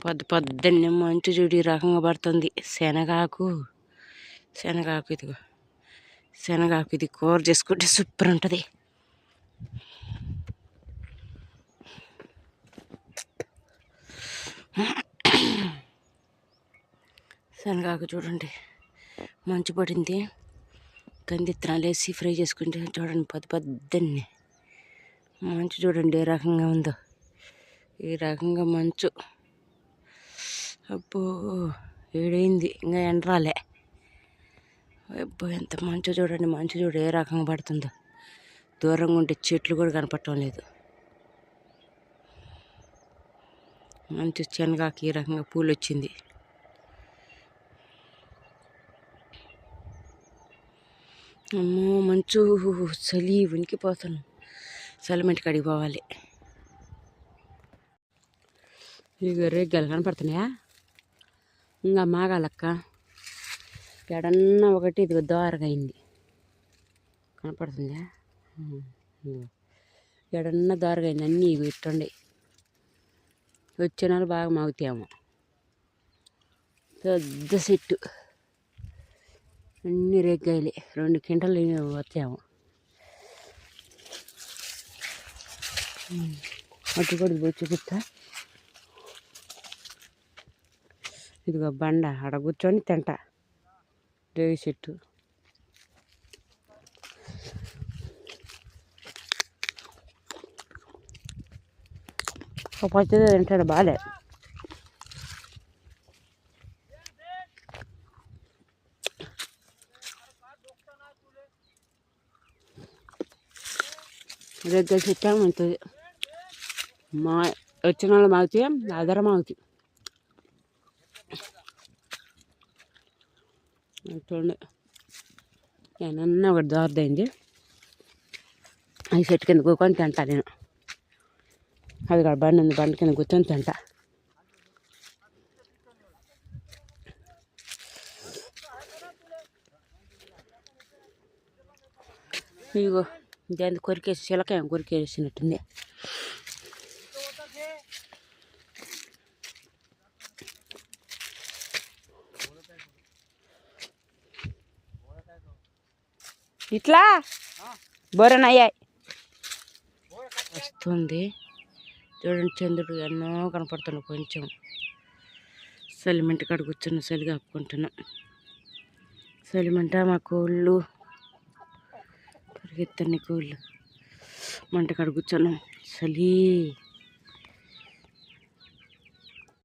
పొద్దున్నే మంచు చూడు ఈ రకంగా పడుతుంది. శనగాకు ఇదిగో శనగాకు ఇది కూర చేసుకుంటే సూపర్ ఉంటుంది. శనగాకు చూడండి మంచు పడింది. కంది విత్తనాలు వేసి ఫ్రై చేసుకుంటే చూడండి పొద్దున్నే మంచు చూడండి ఏ రకంగా ఉందో. ఈ రకంగా మంచు అబ్బో ఏడైంది ఇంకా ఎండరాలే. అబ్బో ఎంత మంచు చూడండి. మంచు చూడు ఏ రకంగా పడుతుందో. దూరంగా ఉంటే చెట్లు కూడా కనపడటం లేదు. మంచు శనగాకి ఈ రకంగా పూలు వచ్చింది. అమ్మో మంచు చలి వణికిపోతాను. చలిమంటి కాడికి పోవాలి. ఇక రేగ్గాలు కనపడుతున్నాయా? ఇంకా మాగాలక్క ఎడన్నా ఒకటి ఇదిగో దోరగా అయింది కనపడుతుందా? ఎడన్నా దోరగా అయింది. అన్నీ ఇవి ఇట్టుండే వచ్చిన వాళ్ళు బాగా మాగుతాయేమో. పెద్ద చెట్టు అన్ని రేగ్గాయలే 2 క్వింటాలు వచ్చాము. అటు కూడా పోయి చూపిస్తా. ఇదిగో బండ ఆడ కూర్చొని తింటా. రేగి చెట్టు పచ్చదే తింటాడు బాలే. రేగ్గాయ చెట్టు మంచిది. మా వచ్చిన వాళ్ళు మాగుతాయి. అదర మాగుతాయి. చూడండి ఏమన్నా ఒకటి దోరదైంది. ఈ చెట్టు కింద కూకొని తింటా నేను. అది కాదు బండి ఉంది. బండి కింద కూర్చొని తింటా. ఇదిగో దాన్ని కొరికేసి చిలకాయ కొరికేసినట్టుంది. ఇట్లా బోరనయ్యాయి వస్తుంది. చూడండి చంద్రుడు ఎన్నో కనపడుతున్నాడు. కొంచెం చలిమంట కాడ కూర్చున్న చలి కాపుకుంటున్నా. చలిమంట మా కోళ్ళు పరిగెత్తని కోళ్ళు మంట కాడ కూర్చున్నాం. చలి